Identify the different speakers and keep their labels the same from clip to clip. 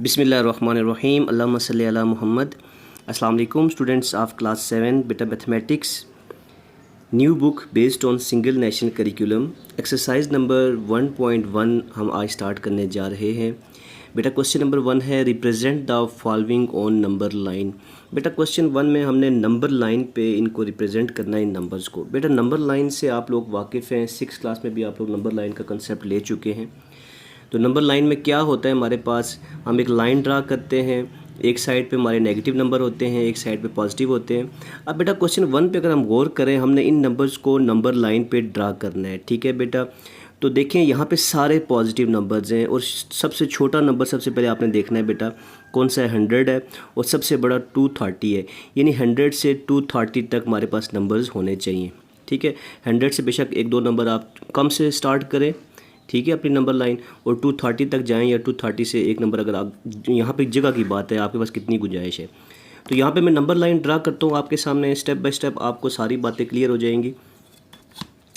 Speaker 1: बिस्मिल्लाहिर्रहमानिर्रहीम अल्लाहुम्मा सल्ली अला मुहम्मद। अस्सलाम वालेकुम स्टूडेंट्स ऑफ क्लास 7 बेटा mathematics new book based on single national curriculum exercise number 1.1 हम आज स्टार्ट करने जा रहे हैं। बेटा क्वेश्चन नंबर 1 है represent the following on number line. बेटा क्वेश्चन 1 में हमने नंबर लाइन पे इनको रिप्रेजेंट करना है इन नंबर्स को। बेटा नंबर लाइन से आप लोग वाकिफ़ हैं, 6 क्लास में भी आप लोग नंबर लाइन का कंसेप्ट ले चुके हैं। तो नंबर लाइन में क्या होता है, हमारे पास हम एक लाइन ड्रा करते हैं, एक साइड पे हमारे नेगेटिव नंबर होते हैं, एक साइड पे पॉजिटिव होते हैं। अब बेटा क्वेश्चन 1 पे अगर हम गौर करें, हमने इन नंबर्स को नंबर लाइन पे ड्रा करना है। ठीक है बेटा, तो देखें यहाँ पे सारे पॉजिटिव नंबर्स हैं और सबसे छोटा नंबर सबसे पहले आपने देखना है बेटा कौन सा है, 100 है, और सबसे बड़ा 230 है। यानी 100 से 230 तक हमारे पास नंबर्स होने चाहिए। ठीक है, 100 से बेशक एक दो नंबर आप कम से स्टार्ट करें, ठीक है, अपनी नंबर लाइन, और 230 तक जाएं, या 230 से एक नंबर अगर आप, यहाँ पे जगह की बात है आपके पास कितनी गुंजाइश है। तो यहाँ पे मैं नंबर लाइन ड्रा करता हूँ आपके सामने, स्टेप बाय स्टेप आपको सारी बातें क्लियर हो जाएंगी।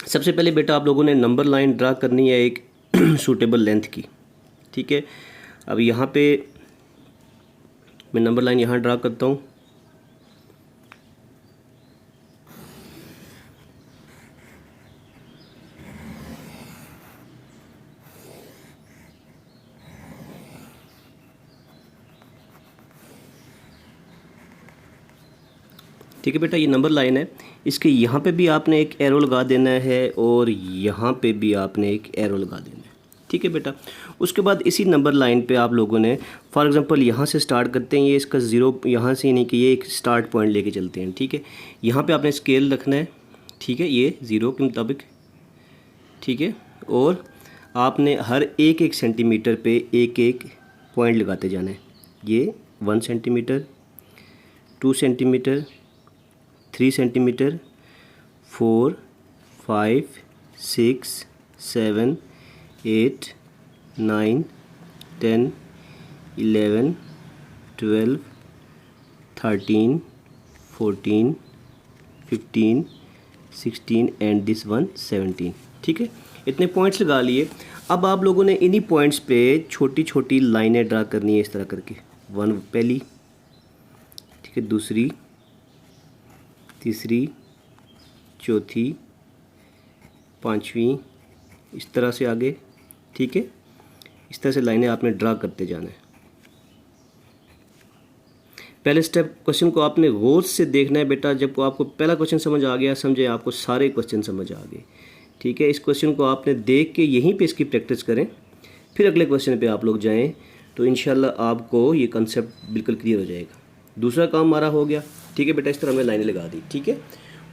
Speaker 1: सबसे पहले बेटा आप लोगों ने नंबर लाइन ड्रा करनी है एक सूटेबल लेंथ की। ठीक है, अब यहाँ पे मैं नंबर लाइन यहाँ ड्रा करता हूँ। ठीक है बेटा, ये नंबर लाइन है, इसके यहाँ पे भी आपने एक एरो लगा देना है और यहाँ पे भी आपने एक एरो लगा देना है। ठीक है बेटा, उसके बाद इसी नंबर लाइन पे आप लोगों ने फॉर एग्जांपल यहाँ से स्टार्ट करते हैं, ये इसका ज़ीरो यहाँ से, यानी कि ये एक स्टार्ट पॉइंट लेके चलते हैं। ठीक है, यहाँ पे आपने स्केल रखना है, ठीक है, ये ज़ीरो के मुताबिक। ठीक है, और आपने हर एक एक सेंटीमीटर पे एक एक पॉइंट लगाते जाना है। ये 1 centimetre, 2 centimetre, 3 centimetre, 4, 5, 6, 7, 8, 9, 10, 11, 12, 13, 14, 15, 16 and this one 17। ठीक है, इतने पॉइंट्स लगा लिए। अब आप लोगों ने इन्हीं पॉइंट्स पे छोटी छोटी लाइनें ड्रा करनी है इस तरह करके। 1 पहली, ठीक है, दूसरी, तीसरी, चौथी, पांचवी, इस तरह से आगे। ठीक है, इस तरह से लाइनें आपने ड्रा करते जाना है। पहले स्टेप क्वेश्चन को आपने गौर से देखना है बेटा। जब आपको पहला क्वेश्चन समझ आ गया, समझे आपको सारे क्वेश्चन समझ आ गए। ठीक है, इस क्वेश्चन को आपने देख के यहीं पे इसकी प्रैक्टिस करें, फिर अगले क्वेश्चन पे आप लोग जाएं, तो इंशाल्लाह आपको ये कंसेप्ट बिल्कुल क्लियर हो जाएगा। दूसरा काम हमारा हो गया। ठीक है बेटा, इस तरह हमने लाइनें लगा दी। ठीक है,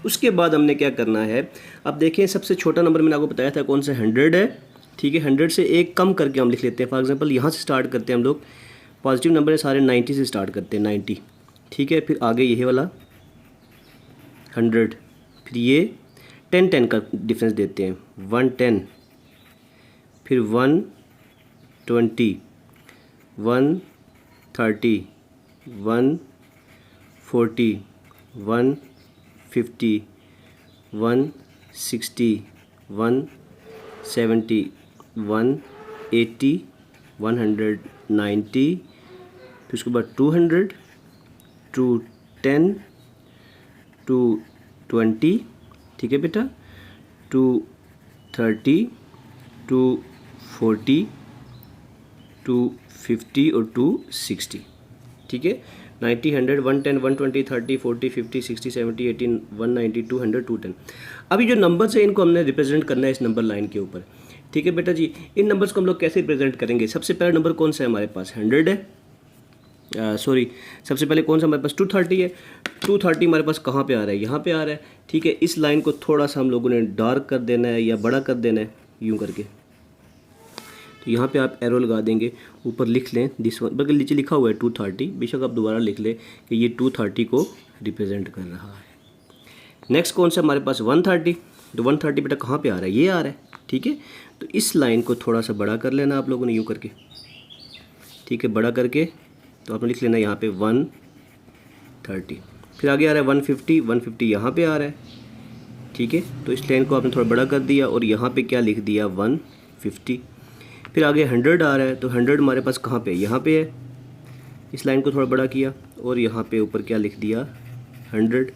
Speaker 1: उसके बाद हमने क्या करना है, अब देखें सबसे छोटा नंबर मैंने आपको बताया था कौन सा, 100 है। ठीक है, 100 से एक कम करके हम लिख लेते हैं। फॉर एग्जांपल यहाँ से स्टार्ट करते हैं हम लोग, पॉजिटिव नंबर है सारे, 90 से स्टार्ट करते हैं, 90। ठीक है, फिर आगे यही वाला 100, फिर ये 10 का डिफरेंस देते हैं, 110, फिर 120, 130, 140, 150, 160, 170, 180, 190, फिर उसके बाद 200, 210, 220। ठीक है बेटा, 230, 240, 250 और 260। ठीक है, 90, 100, 110, 120, 30, 40, 50, 60, 70, 80, 190, 200, 210। अभी जो नंबर्स है इनको हमने रिप्रेजेंट करना है इस नंबर लाइन के ऊपर। ठीक है बेटा जी, इन नंबर्स को हम लोग कैसे रिप्रेजेंट करेंगे। सबसे पहला नंबर कौन सा है हमारे पास, 100 है, सबसे पहले कौन सा हमारे पास 230 है। 230 हमारे पास कहाँ पे आ रहा है, यहाँ पे आ रहा है। ठीक है, इस लाइन को थोड़ा सा हम लोगों ने डार्क कर देना है या बड़ा कर देना है, यूँ करके। तो यहाँ पे आप एरो लगा देंगे, ऊपर लिख लें दिस वन, बल्कि नीचे लिखा हुआ है 230, बेशक आप दोबारा लिख लें कि ये 230 को रिप्रेजेंट कर रहा है। नेक्स्ट कौन सा हमारे पास, 130। तो 130 बेटा कहाँ पे आ रहा है, ये आ रहा है। ठीक है, तो इस लाइन को थोड़ा सा बड़ा कर लेना आप लोगों ने, यूँ करके। ठीक है, बड़ा करके तो आपने लिख लेना यहाँ पे 130। फिर आगे आ रहा है 150, 150 यहाँ पे आ रहा है। ठीक है, तो इस लाइन को आपने थोड़ा बड़ा कर दिया और यहाँ पे क्या लिख दिया 150। फिर आगे 100 आ रहा है, तो 100 हमारे पास कहाँ पे है, यहाँ पे है। इस लाइन को थोड़ा बड़ा किया और यहाँ पे ऊपर क्या लिख दिया 100।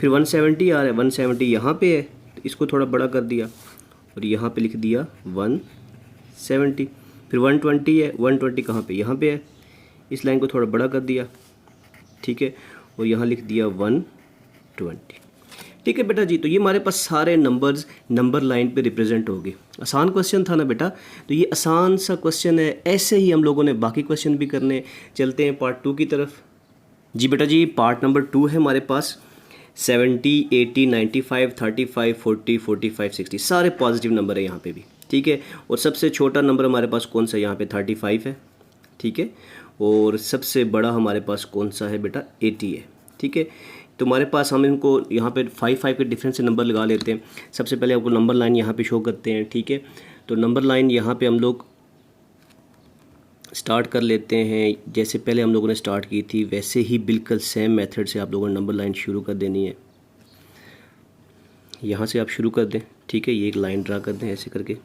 Speaker 1: फिर 170 आ रहा है, 170 यहाँ पे है तो इसको थोड़ा बड़ा कर दिया और यहाँ पे लिख दिया 170। फिर 120 है, 120 कहाँ पे, यहाँ पे है, इस लाइन को थोड़ा बड़ा कर दिया, ठीक है, और यहाँ लिख दिया 120। ठीक है बेटा जी, तो ये हमारे पास सारे नंबर्स नंबर लाइन पे रिप्रेजेंट हो गए। आसान क्वेश्चन था ना बेटा, तो ये आसान सा क्वेश्चन है। ऐसे ही हम लोगों ने बाकी क्वेश्चन भी करने। चलते हैं पार्ट 2 की तरफ। जी बेटा जी, पार्ट नंबर 2 है हमारे पास। 70, 80, 95, 35, 40, 45, 60 सारे पॉजिटिव नंबर है यहाँ पे भी, ठीक है। और सबसे छोटा नंबर हमारे पास कौन सा, यहाँ पे 35 है, ठीक है। और सबसे बड़ा हमारे पास कौन सा है बेटा, 80 है, ठीक है। तो हमारे पास हम इनको यहाँ पे 5 के डिफरेंस से नंबर लगा लेते हैं। सबसे पहले आपको नंबर लाइन यहाँ पे शो करते हैं, ठीक है। तो नंबर लाइन यहाँ पे हम लोग स्टार्ट कर लेते हैं। जैसे पहले हम लोगों ने स्टार्ट की थी वैसे ही बिल्कुल सेम मेथड से आप लोगों ने नंबर लाइन शुरू कर देनी है। यहाँ से आप शुरू कर दें, ठीक है। ये एक लाइन ड्रा कर दें ऐसे करके,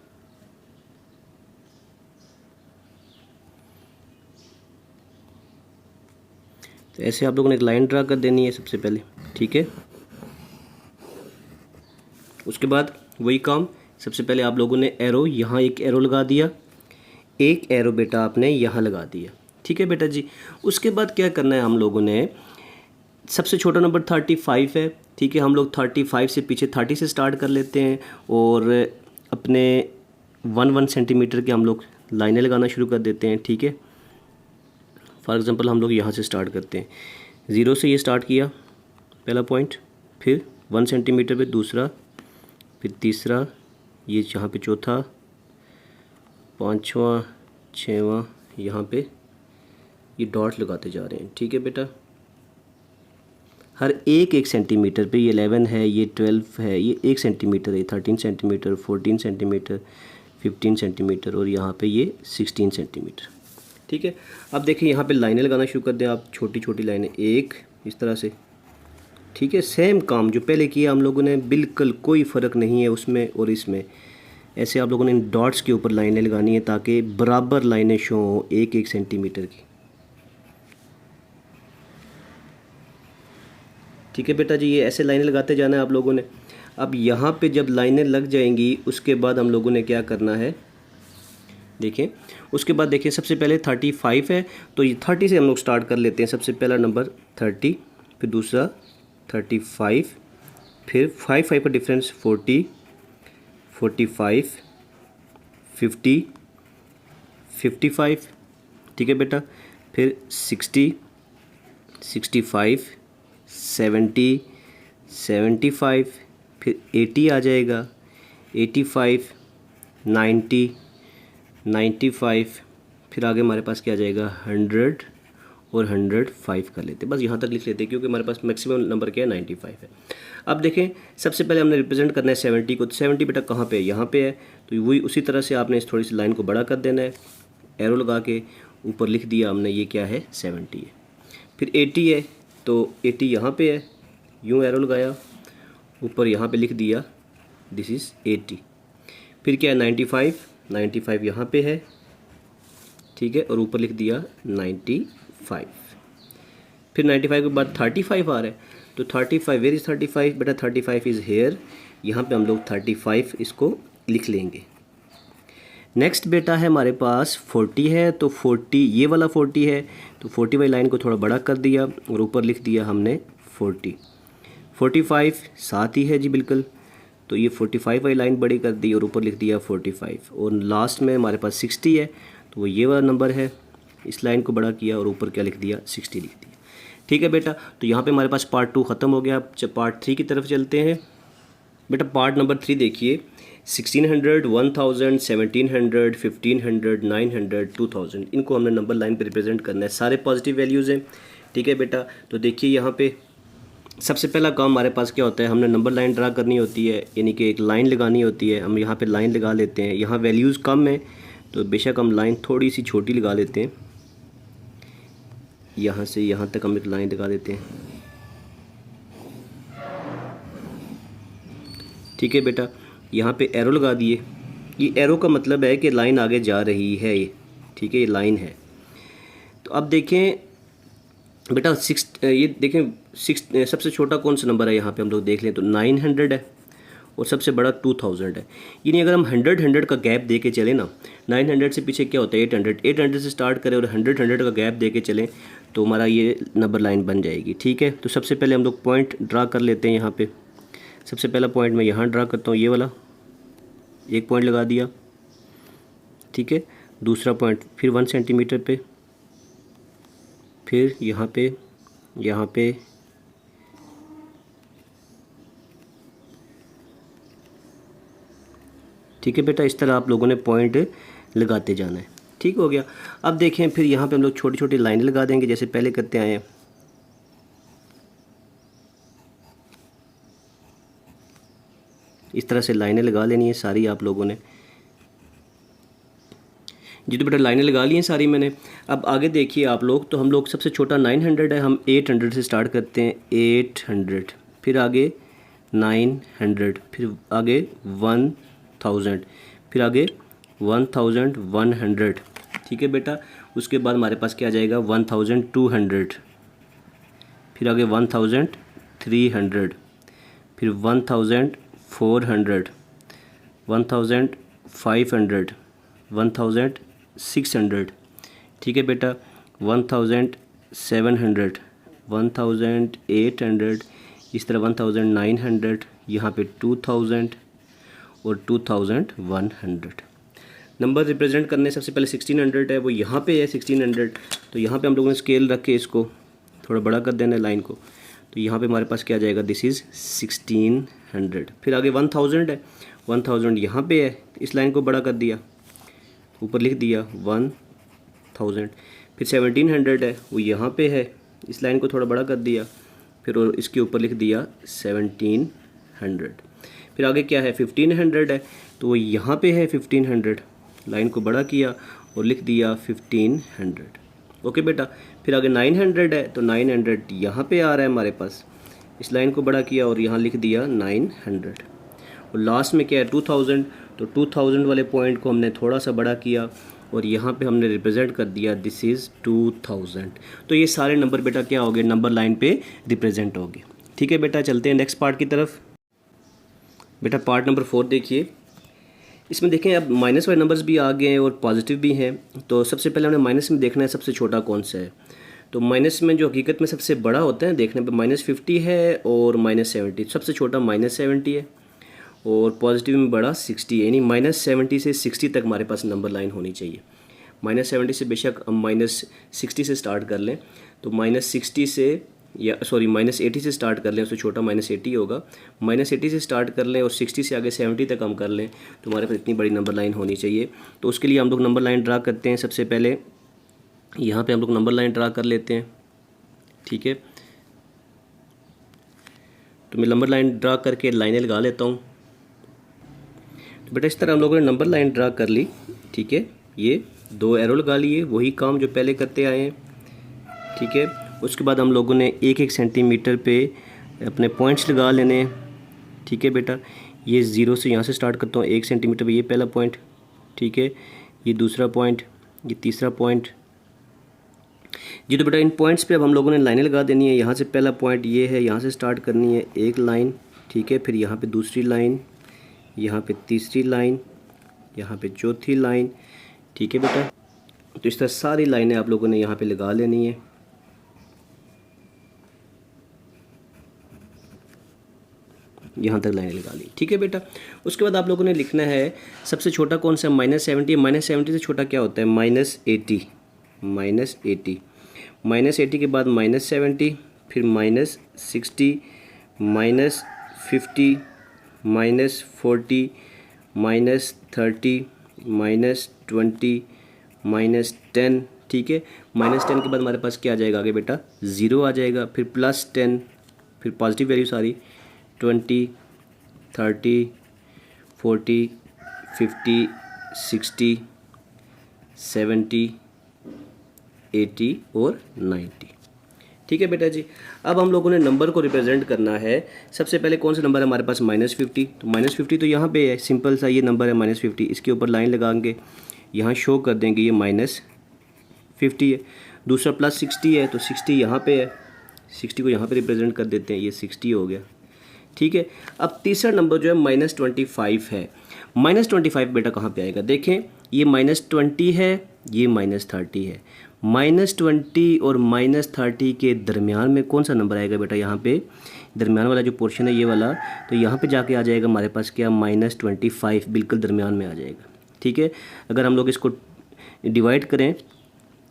Speaker 1: तो ऐसे आप लोगों ने एक लाइन ड्रा कर देनी है सबसे पहले, ठीक है। उसके बाद वही काम, सबसे पहले आप लोगों ने एरो, यहाँ एक एरो लगा दिया, एक एरो बेटा आपने यहाँ लगा दिया, ठीक है बेटा जी। उसके बाद क्या करना है हम लोगों ने, सबसे छोटा नंबर 35 है, ठीक है। हम लोग 35 से पीछे 30 से स्टार्ट कर लेते हैं और अपने 1 सेंटीमीटर के हम लोग लाइनें लगाना शुरू कर देते हैं, ठीक है। फॉर एग्ज़ाम्पल हम लोग यहाँ से स्टार्ट करते हैं, 0 से ये स्टार्ट किया पहला पॉइंट, फिर 1 सेंटीमीटर पे दूसरा, फिर तीसरा, ये यहाँ पे चौथा, पाँचवा, छठवां, यहाँ पे ये डॉट लगाते जा रहे हैं, ठीक है बेटा। हर एक सेंटीमीटर पे, ये 11 है, ये 12 है, ये 1 सेंटीमीटर है, 13 सेंटीमीटर, 14 सेंटीमीटर, 15 सेंटीमीटर और यहाँ पे ये 16 सेंटीमीटर, ठीक है। अब देखिए यहाँ पे लाइनें लगाना शुरू कर दें आप, छोटी छोटी लाइनें, एक इस तरह से, ठीक है। सेम काम जो पहले किया हम लोगों ने, बिल्कुल कोई फ़र्क नहीं है उसमें और इसमें। ऐसे आप लोगों ने इन डॉट्स के ऊपर लाइनें लगानी है ताकि बराबर लाइनें शो हों 1 सेंटीमीटर की, ठीक है बेटा जी। ये ऐसे लाइनें लगाते जाना है आप लोगों ने। अब यहाँ पे जब लाइनें लग जाएंगी उसके बाद हम लोगों ने क्या करना है, देखें। उसके बाद देखिए सबसे पहले 35 है, तो ये 30 से हम लोग स्टार्ट कर लेते हैं। सबसे पहला नंबर 30, फिर दूसरा 35, फिर 5 का डिफरेंस 40, 45, 50, 55, ठीक है बेटा। फिर 60, 65, 70, 75, फिर 80 आ जाएगा, 85, 90, 95, फिर आगे हमारे पास क्या आ जाएगा 100 और 105 कर लेते हैं। बस यहाँ तक लिख लेते हैं क्योंकि हमारे पास मैक्सिमम नंबर क्या है 95 है। अब देखें सबसे पहले हमने रिप्रेजेंट करना है 70 को, तो 70 बेटा कहाँ पे है, यहाँ पे है। तो वही उसी तरह से आपने इस थोड़ी सी लाइन को बड़ा कर देना है, एरो लगा के ऊपर लिख दिया हमने ये क्या है 70 है। फिर 80 है, तो 80 यहाँ पे है, यूँ एरो लगाया, ऊपर यहाँ पे लिख दिया दिस इज़ 80। फिर क्या है 95 यहाँ पे है, ठीक है, और ऊपर लिख दिया 95। फिर 95 के बाद 35 आ रहा है, तो 35 वेयर इज़ 35 बेटा, 35 इज़ हेयर, यहाँ पे हम लोग 35 इसको लिख लेंगे। नेक्स्ट बेटा है हमारे पास 40 है, तो 40 ये वाला 40 है, तो 40 वाली लाइन को थोड़ा बड़ा कर दिया और ऊपर लिख दिया हमने 40। 45 साथ ही है जी बिल्कुल, तो ये 45 वाली लाइन बड़ी कर दी और ऊपर लिख दिया 45। और लास्ट में हमारे पास 60 है, तो वो ये वाला नंबर है, इस लाइन को बड़ा किया और ऊपर क्या लिख दिया 60 लिख दिया, ठीक है बेटा। तो यहाँ पे हमारे पास पार्ट 2 ख़त्म हो गया। अब पार्ट 3 की तरफ चलते हैं बेटा। पार्ट नंबर 3 देखिए, 1600, 1000, 1700, 1500, 900, 2000, इनको हमने नंबर लाइन पे रिप्रेजेंट करना है। सारे पॉजिटिव वैल्यूज़ हैं, ठीक है बेटा। तो देखिए यहाँ पे सबसे पहला काम हमारे पास क्या होता है, हमने नंबर लाइन ड्रा करनी होती है, यानी कि एक लाइन लगानी होती है। हम यहाँ पे लाइन लगा लेते हैं, यहाँ वैल्यूज़ कम है तो बेशक हम लाइन थोड़ी सी छोटी लगा लेते हैं, यहाँ से यहाँ तक हम एक लाइन लगा देते हैं, ठीक है बेटा। यहाँ पे एरो लगा दिए, ये एरो का मतलब है कि लाइन आगे जा रही है ये, ठीक है, ये लाइन है। तो अब देखें बेटा ये देखें सबसे छोटा कौन सा नंबर है यहाँ पे हम लोग देख लें तो 900 है और सबसे बड़ा 2000 है। यानी अगर हम 100 का गैप दे के चलें ना, 900 से पीछे क्या होता है 800 से स्टार्ट करें और 100 का गैप दे के चलें तो हमारा ये नंबर लाइन बन जाएगी। ठीक है, तो सबसे पहले हम लोग पॉइंट ड्रा कर लेते हैं। यहाँ पे सबसे पहला पॉइंट मैं यहाँ ड्रा करता हूँ, ये वाला एक पॉइंट लगा दिया। ठीक है, दूसरा पॉइंट फिर 1 सेंटीमीटर पे, फिर यहाँ पे ठीक है बेटा, इस तरह आप लोगों ने पॉइंट लगाते जाना है। ठीक हो गया। अब देखें फिर यहाँ पे हम लोग छोटी छोटी लाइनें लगा देंगे जैसे पहले करते आए हैं। इस तरह से लाइनें लगा लेनी है सारी आप लोगों ने। जी तो बेटा लाइनें लगा ली हैं सारी मैंने। अब आगे देखिए आप लोग, तो हम लोग सबसे छोटा 900 है, हम 800 से स्टार्ट करते हैं। 800, फिर आगे 900, फिर आगे 1000, फिर आगे 1100। ठीक है बेटा, उसके बाद हमारे पास क्या आ जाएगा 1200, फिर आगे 1300, फिर 1400, 1500, 1600। ठीक है बेटा, 1700, 1800, इस तरह 1900, यहाँ पे 2000 और 2100। नंबर रिप्रेजेंट करने सबसे पहले 1600 है, वो यहाँ पे है 1600। तो यहाँ पे हम लोगों ने स्केल रख के इसको थोड़ा बड़ा कर देना है लाइन को। तो यहाँ पे हमारे पास क्या आ जाएगा, दिस इज़ 1600। फिर आगे 1000 है, 1000 यहाँ पे है, इस लाइन को बड़ा कर दिया, ऊपर लिख दिया 1000। फिर 1700 है, वो यहाँ पे है, इस लाइन को थोड़ा बड़ा कर दिया, फिर और इसके ऊपर लिख दिया 1700। फिर आगे क्या है 1500 है, तो वो यहाँ पे है 1500, लाइन को बड़ा किया और लिख दिया 1500। ओके बेटा, फिर आगे 900 है, तो 900 यहाँ पे आ रहा है हमारे पास, इस लाइन को बड़ा किया और यहाँ लिख दिया 900। और लास्ट में क्या है 2000, तो 2000 वाले पॉइंट को हमने थोड़ा सा बड़ा किया और यहाँ पे हमने रिप्रेजेंट कर दिया दिस इज़ 2000। तो ये सारे नंबर बेटा क्या हो गए, नंबर लाइन पे रिप्रेजेंट हो गए। ठीक है बेटा, चलते हैं नेक्स्ट पार्ट की तरफ। बेटा पार्ट नंबर 4 देखिए, इसमें देखें अब माइनस वाले नंबर्स भी आ गए हैं और पॉजिटिव भी हैं। तो सबसे पहले हमें माइनस में देखना है सबसे छोटा कौन सा है। तो माइनस में जो हकीकत में सबसे बड़ा होता है देखने पे -50 है और -70, सबसे छोटा -70 है और पॉजिटिव में बड़ा 60 है। यानी -70 से 60 तक हमारे पास नंबर लाइन होनी चाहिए। -70 से बेशक हम -60 से स्टार्ट कर लें, तो -60 से या सॉरी -80 से स्टार्ट कर लें, उससे छोटा -80 होगा। -80 से स्टार्ट कर लें और 60 से आगे 70 तक हम कर लें, तो हमारे पास इतनी बड़ी नंबर लाइन होनी चाहिए। तो उसके लिए हम लोग नंबर लाइन ड्रा करते हैं। सबसे पहले यहाँ पे हम लोग नंबर लाइन ड्रा कर लेते हैं। ठीक है, तो मैं नंबर लाइन ड्रा करके लाइनें लगा लेता हूँ। तो बेटा इस तरह हम लोगों ने नंबर लाइन ड्रा कर ली। ठीक है, ये 2 एरो लगा लिए, वही काम जो पहले करते आए हैं। ठीक है, उसके बाद हम लोगों ने 1-1 सेंटीमीटर पे अपने पॉइंट्स लगा लेने हैं। ठीक है बेटा, ये 0 से यहाँ से स्टार्ट करता हूँ 1 सेंटीमीटर पे, ये पहला पॉइंट। ठीक है, ये दूसरा पॉइंट, ये तीसरा पॉइंट। जी तो बेटा इन पॉइंट्स पे अब हम लोगों ने लाइनें लगा देनी है। यहाँ से पहला पॉइंट ये है, यहाँ से स्टार्ट करनी है एक लाइन। ठीक है, फिर यहाँ पे दूसरी लाइन, यहाँ पे तीसरी लाइन, यहाँ पे चौथी लाइन। ठीक है बेटा, तो इस तरह सारी लाइनें आप लोगों ने यहाँ पे लगा लेनी है। यहाँ तक लाइनें लगा ली। ठीक है बेटा, उसके बाद आप लोगों ने लिखना है सबसे छोटा कौन सा, -70। -70 से छोटा क्या होता है -80, -80, -80 के बाद -70, फिर -60, -50, -40, -30, -20, -10। ठीक है, -10 के बाद हमारे पास क्या आ जाएगा आगे बेटा 0 आ जाएगा, फिर +10, फिर पॉजिटिव वैल्यू सारी 20, 30, 40, 50, 60, 70, 80 और 90। ठीक है बेटा जी, अब हम लोगों ने नंबर को रिप्रेजेंट करना है। सबसे पहले कौन सा नंबर है हमारे पास -50, तो -50 तो यहाँ पे है, सिंपल सा ये नंबर है -50। इसके ऊपर लाइन लगाएंगे, यहाँ शो कर देंगे ये -50 है। दूसरा प्लस 60 है तो 60 यहाँ पे है, 60 को यहाँ पे रिप्रेजेंट कर देते हैं, ये 60 हो गया। ठीक है, अब तीसरा नंबर जो है -25 है। -25 बेटा कहाँ पे आएगा, देखें ये -20 है, ये -30 है। -20 और -30 के दरमियान में कौन सा नंबर आएगा बेटा, यहाँ पे दरमियान वाला जो पोर्शन है ये वाला, तो यहाँ पे जाके आ जाएगा हमारे पास क्या, -25, बिल्कुल दरमियान में आ जाएगा। ठीक है, अगर हम लोग इसको डिवाइड करें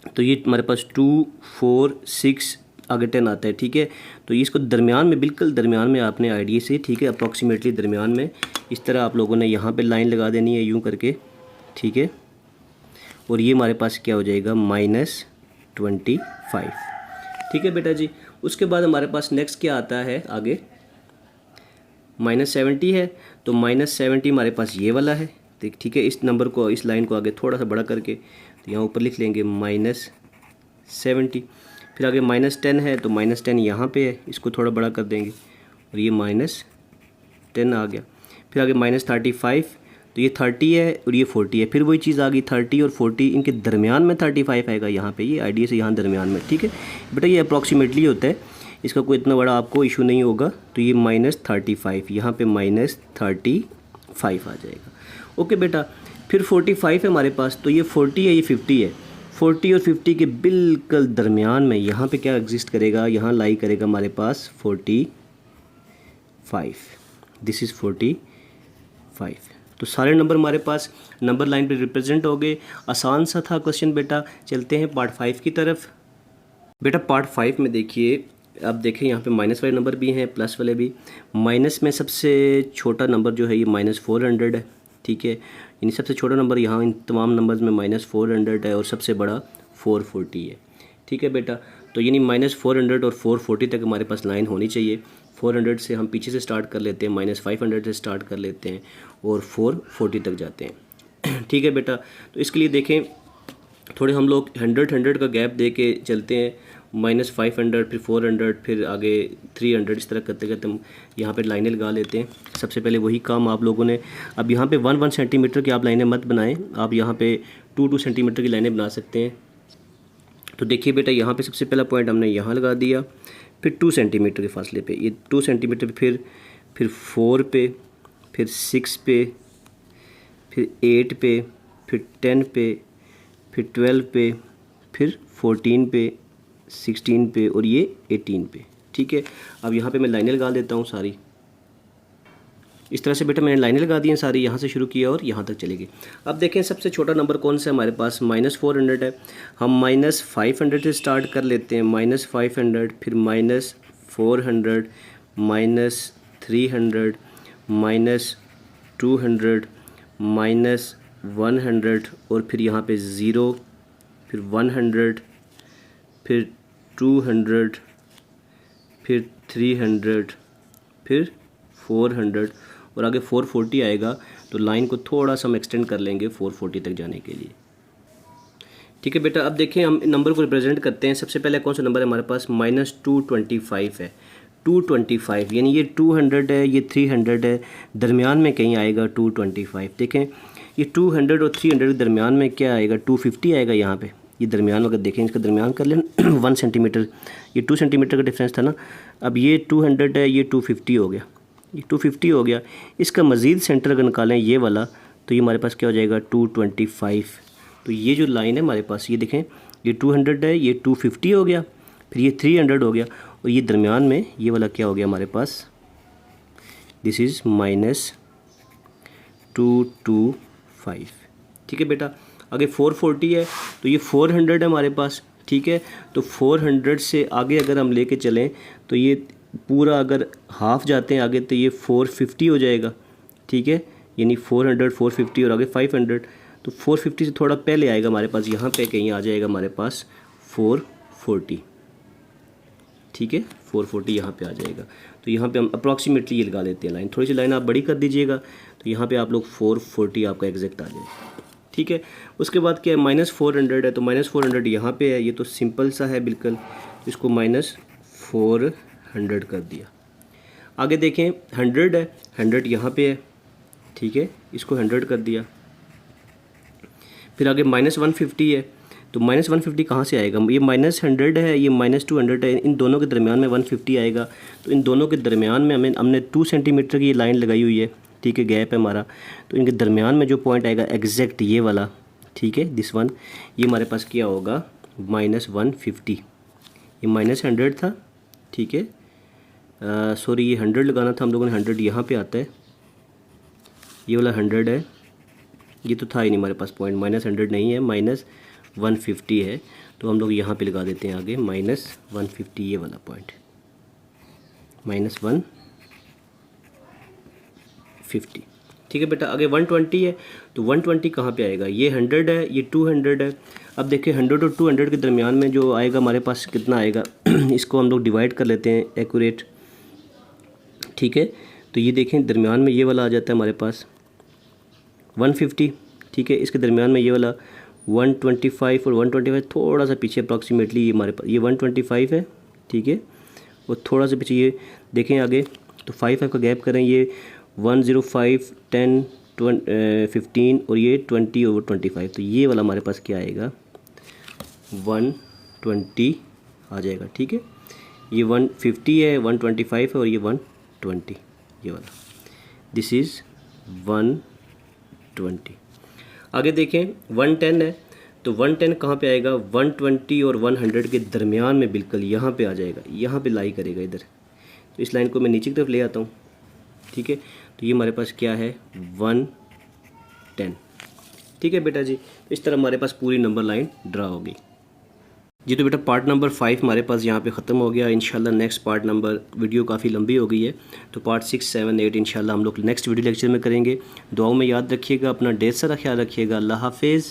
Speaker 1: तो ये हमारे पास 2, 4, 6 आगे 10 आता है। ठीक है, तो इसको दरमियान में, बिल्कुल दरमियान में आपने आईडिया से, ठीक है, अप्रॉक्सीमेटली दरमियान में इस तरह आप लोगों ने यहाँ पे लाइन लगा देनी है यूँ करके। ठीक है, और ये हमारे पास क्या हो जाएगा, -25। ठीक है बेटा जी, उसके बाद हमारे पास नेक्स्ट क्या आता है आगे, -70 है, तो -70 हमारे पास ये वाला है। ठीक है, इस नंबर को, इस लाइन को आगे थोड़ा सा बड़ा करके तो यहाँ ऊपर लिख लेंगे -70। फिर आगे -10 है तो -10 यहाँ पे है, इसको थोड़ा बड़ा कर देंगे और ये -10 आ गया। फिर आगे -35, तो ये 30 है और ये 40 है। फिर वही चीज़ आ गई, 30 और 40 इनके दरमियान में 35 आएगा यहाँ पे, ये आइडिया से यहाँ दरमियान में। ठीक है बेटा, ये अप्रॉक्सीमेटली होता है, इसका कोई इतना बड़ा आपको इशू नहीं होगा। तो ये -35, यहाँ पे -35 आ जाएगा। ओके बेटा, फिर 45 है हमारे पास, तो ये 40 है, ये 50 है। 40 और 50 के बिल्कुल दरमियान में यहाँ पे क्या एग्जिस्ट करेगा, यहाँ लाई करेगा हमारे पास 45। This is 45। तो सारे नंबर हमारे पास नंबर लाइन पे रिप्रेजेंट हो गए। आसान सा था क्वेश्चन बेटा। चलते हैं पार्ट 5 की तरफ। बेटा पार्ट 5 में देखिए, अब देखें यहाँ पे माइनस वाले नंबर भी हैं, प्लस वाले भी। माइनस में सबसे छोटा नंबर जो है ये -400 है। ठीक है, यानी सबसे छोटा नंबर यहाँ इन तमाम नंबर्स में -400 है और सबसे बड़ा 440 है। ठीक है बेटा, तो यानी -400 और 440 तक हमारे पास लाइन होनी चाहिए। 400 से हम पीछे से स्टार्ट कर लेते हैं, -500 से स्टार्ट कर लेते हैं और 440 तक जाते हैं। ठीक है बेटा, तो इसके लिए देखें थोड़े हम लोग 100 का गैप दे के चलते हैं। -500 फिर 400 फिर आगे 300, इस तरह करते करते हम यहाँ पे लाइनें लगा लेते हैं। सबसे पहले वही काम आप लोगों ने, अब यहाँ पे 1 सेंटीमीटर की आप लाइनें मत बनाएं, आप यहाँ पे 2 सेंटीमीटर की लाइनें बना सकते हैं। तो देखिए बेटा, यहाँ पे सबसे पहला पॉइंट हमने यहाँ लगा दिया, फिर 2 सेंटीमीटर के फासले पे, ये 2 सेंटीमीटर पे, फिर 4 पे, फिर 6 पे, फिर 8 पे, फिर 10 पे, फिर 12 पे, फिर 14 पे, 16 पे और ये 18 पे। ठीक है, अब यहाँ पे मैं लाइनें लगा देता हूँ सारी। इस तरह से बेटा मैंने लाइनें लगा दी हैं सारी, यहाँ से शुरू किया और यहाँ तक चले गए। अब देखें सबसे छोटा नंबर कौन सा है हमारे पास, -400 है। हम -500 से स्टार्ट कर लेते हैं, -500 फिर -400 -300 -200 -100 और फिर यहाँ पे 0, फिर 100, फिर 200, फिर 300, फिर 400 और आगे 440 आएगा। तो लाइन को थोड़ा सा हम एक्सटेंड कर लेंगे 440 तक जाने के लिए। ठीक है बेटा, अब देखें हम नंबर को रिप्रेजेंट करते हैं। सबसे पहले कौन सा नंबर है हमारे पास, -225 है। 225 यानी ये 200 है, ये 300 है, दरमियान में कहीं आएगा 225। देखें ये 200 और 300 के दरमियान में क्या आएगा, 250 आएगा यहाँ पे। ये दरमियान अगर देखें, इसका दरमियान कर लें 1 सेंटीमीटर, ये 2 सेंटीमीटर का डिफरेंस था ना। अब ये 200 है, ये 250 हो गया, ये 250 हो गया। इसका मज़ीद सेंटर अगर निकालें ये वाला, तो ये हमारे पास क्या हो जाएगा 225। तो ये जो लाइन है हमारे पास, ये देखें ये 200 है, ये 250 हो गया, फिर ये 300 हो गया और ये दरमियान में ये वाला क्या हो गया हमारे पास, दिस इज़ -225। ठीक है बेटा, आगे 440 है, तो ये 400 है हमारे पास। ठीक है, तो 400 से आगे अगर हम लेके चलें तो ये पूरा अगर हाफ जाते हैं आगे तो ये 450 हो जाएगा। ठीक है, यानी 400 450 और आगे 500, तो 450 से थोड़ा पहले आएगा हमारे पास, यहाँ पे कहीं आ जाएगा हमारे पास 440। ठीक है, 440 यहाँ पे आ जाएगा। तो यहाँ पे हम अप्रॉक्सीमेटली ये लगा लेते हैं लाइन, थोड़ी सी लाइन आप बड़ी कर दीजिएगा, तो यहाँ पे आप लोग 440 आपका एग्जैक्ट आ जाएगा। ठीक है, उसके बाद क्या है, -400 है, तो -400 यहाँ पे है, ये तो सिंपल सा है बिल्कुल, इसको -400 कर दिया। आगे देखें 100 है, 100 यहाँ पे है। ठीक है, इसको 100 कर दिया। फिर आगे -150 है, तो -150 कहाँ से आएगा? ये -100 है, ये -200 है, इन दोनों के दरमियान में 150 आएगा। तो इन दोनों के दरमियान में हमने 2 सेंटीमीटर की ये लाइन लगाई हुई है, ठीक है, गैप है हमारा। तो इनके दरमियान में जो पॉइंट आएगा एग्जैक्ट ये वाला, ठीक है, दिस वन, ये हमारे पास क्या होगा? -150। ये -100 था, ठीक है, सॉरी ये 100 लगाना था हम लोगों ने, 100 यहाँ पे आता है, ये वाला 100 है, ये तो था ही नहीं हमारे पास पॉइंट, -100 नहीं है, -150 है। तो हम लोग यहाँ पे लगा देते हैं आगे -150, ये वाला पॉइंट -150, ठीक है बेटा। आगे 120 है, तो 120 कहाँ पे आएगा? ये 100 है, ये 200 है। अब देखिए 100 और 200 के दरमियान में जो आएगा हमारे पास कितना आएगा? इसको हम लोग डिवाइड कर लेते हैं एक्यूरेट, ठीक है। तो ये देखें दरमियान में ये वाला आ जाता है हमारे पास 150, ठीक है। इसके दरमियान में ये वाला 125 और 125 थोड़ा सा पीछे अप्रॉक्सीमेटली ये हमारे पास ये 125 है, ठीक है, और थोड़ा सा पीछे ये देखें आगे, तो 5 का गैप करें, ये 105 10 15 और ये 20/25, तो ये वाला हमारे पास क्या आएगा? 120 आ जाएगा, ठीक है। ये 150 है, 125 है और ये 120, ये वाला, दिस इज़ 120। आगे देखें 110 है, तो 110 कहाँ पे आएगा? 120 और 100 के दरमियान में बिल्कुल यहाँ पे आ जाएगा, यहाँ पे लाई करेगा इधर। तो इस लाइन को मैं नीचे की तरफ ले आता हूँ, ठीक है। तो ये हमारे पास क्या है? 110, ठीक है बेटा जी। इस तरह हमारे पास पूरी नंबर लाइन ड्रा होगी जी। तो बेटा पार्ट नंबर 5 हमारे पास यहाँ पे ख़त्म हो गया। इंशाल्लाह नेक्स्ट पार्ट नंबर, वीडियो काफ़ी लंबी हो गई है, तो पार्ट 6, 7, 8 इंशाल्लाह हम लोग नेक्स्ट वीडियो लेक्चर में करेंगे। दुआओं में याद रखिएगा, अपना ढेर सारा ख्याल रखिएगा। अल्लाह हाफिज़।